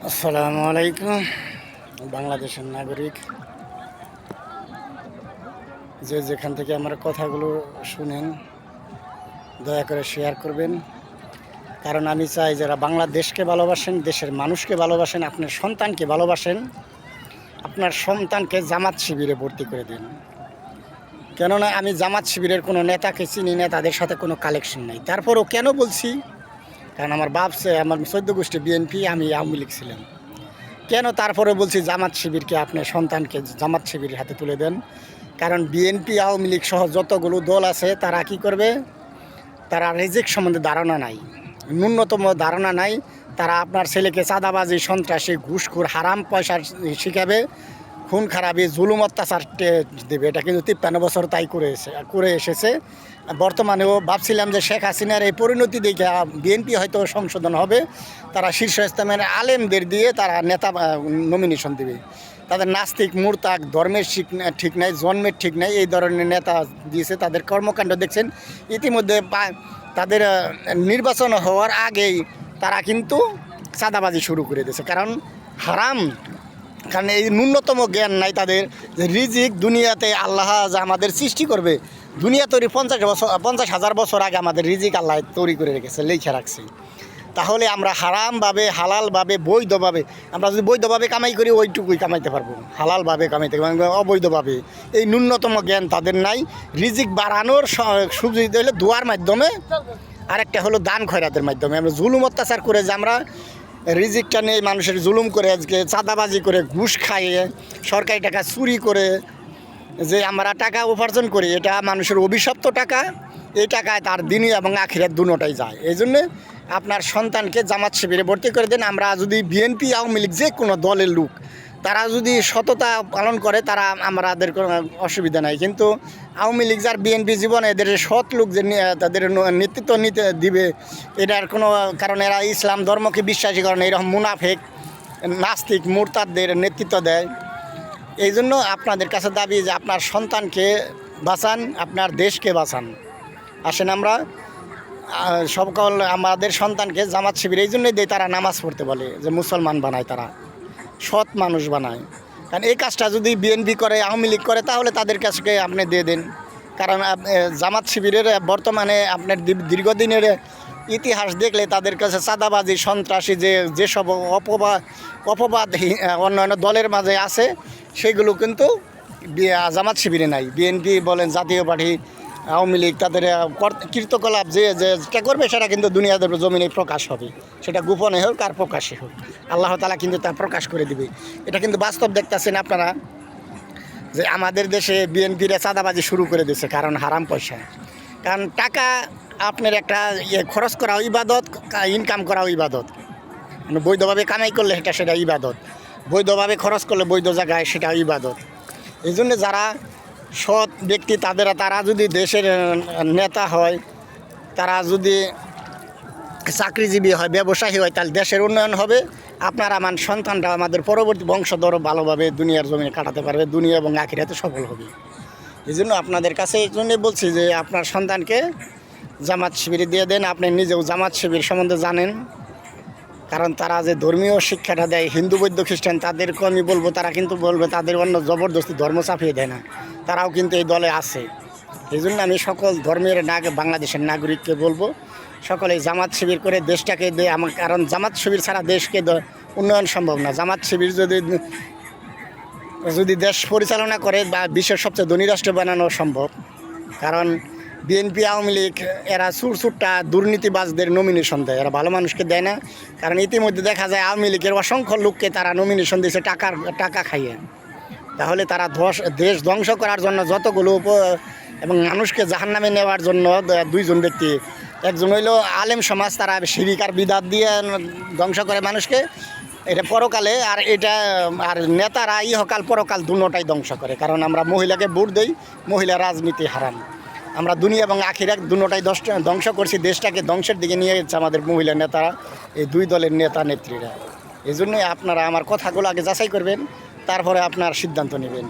আসসালামু আলাইকুম। বাংলাদেশের নাগরিক যে যেখান থেকে আমার কথাগুলো শুনেন দয়া করে শেয়ার করবেন, কারণ আমি চাই যারা বাংলাদেশকে ভালোবাসেন, দেশের মানুষকে ভালোবাসেন, আপনার সন্তানকে ভালোবাসেন, আপনার সন্তানকে জামাত শিবিরে ভর্তি করে দিন। কেননা আমি জামাত শিবিরের কোনো নেতাকে চিনি না, তাদের সাথে কোনো কালেকশন নেই। তারপরও কেন বলছি, কারণ আমার আমার 14 গোষ্ঠী বিএনপি, আমি আওয়ামী লীগ ছিলাম। কেন তারপরে বলছি জামাত শিবিরকে আপনার সন্তানকে জামাত শিবিরের হাতে তুলে দেন, কারণ বিএনপি আওয়ামী লীগ সহ যতগুলো দল আছে তারা কি করবে, তারা রিজিক সম্বন্ধে ধারণা নাই, ন্যূনতম ধারণা নাই। তারা আপনার ছেলেকে চাঁদাবাজি, সন্ত্রাসী, ঘুষখোর, হারাম পয়সা শিখাবে, খুন খারাপি, জুলুম অত্যাচার দেবে। এটা কিন্তু 53 বছর তাই করে এসেছে। বর্তমানেও ভাবছিলাম যে শেখ হাসিনার এই পরিণতি দেখে বিএনপি হয়তো সংশোধন হবে, তারা শীর্ষ ইসলামের আলেমদের দিয়ে তারা নেতা নমিনেশন দেবে। তাদের নাস্তিক, মুরতাক, ধর্মের ঠিক নাই, জন্মের ঠিক নাই, এই ধরনের নেতা দিয়েছে। তাদের কর্মকাণ্ড দেখছেন। ইতিমধ্যে তাদের নির্বাচন হওয়ার আগেই তারা কিন্তু চাঁদাবাজি শুরু করে দিয়েছে, কারণ হারাম। কারণ এই ন্যূনতম জ্ঞান নাই তাদের যে রিজিক দুনিয়াতে আল্লাহ যা আমাদের সৃষ্টি করবে, দুনিয়া তৈরি 50,000 বছর আগে আমাদের রিজিক আল্লাহ তৈরি করে রেখেছে, লেখা রাখছে। তাহলে আমরা হারামভাবে, হালালভাবে, বৈধভাবে, আমরা যদি বৈধভাবে কামাই করি ওইটুকুই কামাইতে পারবো, হালালভাবে কামাইতে পারবো, অবৈধভাবে এই ন্যূনতম জ্ঞান তাদের নাই। রিজিক বাড়ানোর সুবিধা হলো দোয়ার মাধ্যমে, আরেকটা হলো দান খয়রাতের মাধ্যমে। আমরা জুলুম অত্যাচার করে যে আমরা রিজিকটা নেই, মানুষের জুলুম করে, আজকে চাঁদাবাজি করে, ঘুষ খাইয়ে, সরকারি টাকা চুরি করে যে আমরা টাকা উপার্জন করি, এটা মানুষের অভিশপ্ত টাকা। এই টাকায় তার দিনই এবং আখিরাত দুটোটাই যায়। এই জন্যে আপনার সন্তানকে জামাত শিবিরে ভর্তি করে দেন। আমরা যদি বিএনপি, আওয়ামী লীগ, যে কোনো দলের লোক তারা যদি সততা পালন করে, তারা আমাদের কোনো অসুবিধা নাই। কিন্তু আওয়ামী লীগ আর বিএনপি জীবনে এদের সৎ লোক যে তাদের নেতৃত্ব নিতে দিবে, এটার কোনো কারণ এরা ইসলাম ধর্মকে বিশ্বাসী করে না, এরকম মুনাফেক, নাস্তিক, মুরতাদদের নেতৃত্ব দেয়। এই জন্য আপনাদের কাছে দাবি যে আপনার সন্তানকে বাঁচান, আপনার দেশকে বাঁচান। আসেন আমরা সকল আমাদের সন্তানকে জামাত শিবির এই জন্যই দেয়, তারা নামাজ পড়তে বলে, যে মুসলমান বানায়, তারা সৎ মানুষ বানায়। কারণ এই কাজটা যদি বিএনপি করে, আওয়ামী লীগ করে, তাহলে তাদের কাছে আপনি দিয়ে দেন। কারণ জামাত শিবিরের বর্তমানে আপনার দীর্ঘদিনের ইতিহাস দেখলে তাদের কাছে চাঁদাবাজি, সন্ত্রাসী যেসব অপবাদ অন্যান্য দলের মাঝে আছে, সেগুলো কিন্তু জামাত শিবিরে নাই। বিএনপি বলেন, জাতীয় পার্টি, আওয়ামী লীগ, তাদের কৃতকলাপ যেটা করবে সেটা কিন্তু দুনিয়াদের জমিনে প্রকাশ হবে, সেটা গোপনে হোক আর প্রকাশে হোক, আল্লাহ তাআলা কিন্তু তা প্রকাশ করে দিবে। এটা কিন্তু বাস্তব দেখতেছেন আপনারা, যে আমাদের দেশে বিএনপিরা চাঁদাবাজি শুরু করে দিয়েছে, কারণ হারাম পয়সা। কারণ টাকা আপনার একটা খরচ করাও ইবাদত, ইনকাম করাও ইবাদত। মানে বৈধভাবে কামাই করলে সেটা ইবাদত, বৈধভাবে খরচ করলে বৈধ জায়গায় সেটাও ইবাদত। এই জন্য যারা সৎ ব্যক্তি তারা যদি দেশের নেতা হয়, তারা যদি চাকরিজীবী হয়, ব্যবসায়ী হয়, তাহলে দেশের উন্নয়ন হবে। আপনার আমার সন্তানরা, আমাদের পরবর্তী বংশধর ভালোভাবে দুনিয়ার জমিনে কাটাতে পারবে, দুনিয়া এবং আখিরাতে সফল হবে। এই জন্য আপনাদের কাছে এই জন্যই বলছি যে আপনার সন্তানকে জামাত শিবিরে দিয়ে দেন। আপনি নিজেও জামাত শিবির সম্বন্ধে জানেন, কারণ তারা যে ধর্মীয় শিক্ষাটা দেয়, হিন্দু, বৌদ্ধ, খ্রিস্টান, তাদেরকে আমি বলবো, তারা কিন্তু বলবে তাদের অন্য জবরদস্তি ধর্ম চাপিয়ে দেয় না, তারাও কিন্তু এই দলে আছে। এই জন্য আমি সকল ধর্মের বাংলাদেশের নাগরিককে বলবো, সকলে জামাত শিবির করে দেশটাকে দেয় আমার, কারণ জামাত শিবির ছাড়া দেশকে উন্নয়ন সম্ভব না। জামাত শিবির যদি দেশ পরিচালনা করে বা বিশ্বের সবচেয়ে ধনী রাষ্ট্র বানানো সম্ভব। কারণ বিএনপি, আওয়ামী লীগ এরা সুরটা দুর্নীতিবাজদের নমিনেশন দেয়, এরা ভালো মানুষকে দেয় না। কারণ ইতিমধ্যে দেখা যায় আওয়ামী লীগের অসংখ্য লোককে তারা নমিনেশন দিয়েছে টাকা খাইয়ে। তাহলে তারা দেশ ধ্বংস করার জন্য যতগুলো এবং মানুষকে জাহান্নামে নেওয়ার জন্য দুইজন ব্যক্তি, একজন হইল আলেম সমাজ, তারা শিরিক আর বিদাত দিয়ে ধ্বংস করে মানুষকে, এটা পরকালে। আর এটা আর নেতারা ইহকাল পরকাল দুটোটাই ধ্বংস করে। কারণ আমরা মহিলাকে ভোট দেই, মহিলা রাজনীতি হারাম, আমরা দুনিয়া এবং আখিরাত দুটোটাই ধ্বংস করছি, দেশটাকে ধ্বংসের দিকে নিয়ে গেছে আমাদের মহিলা নেতারা, এই দুই দলের নেতা নেত্রীরা। এই জন্যই আপনারা আমার কথাগুলো আগে যাচাই করবেন, তারপরে আপনার সিদ্ধান্ত নেবেন।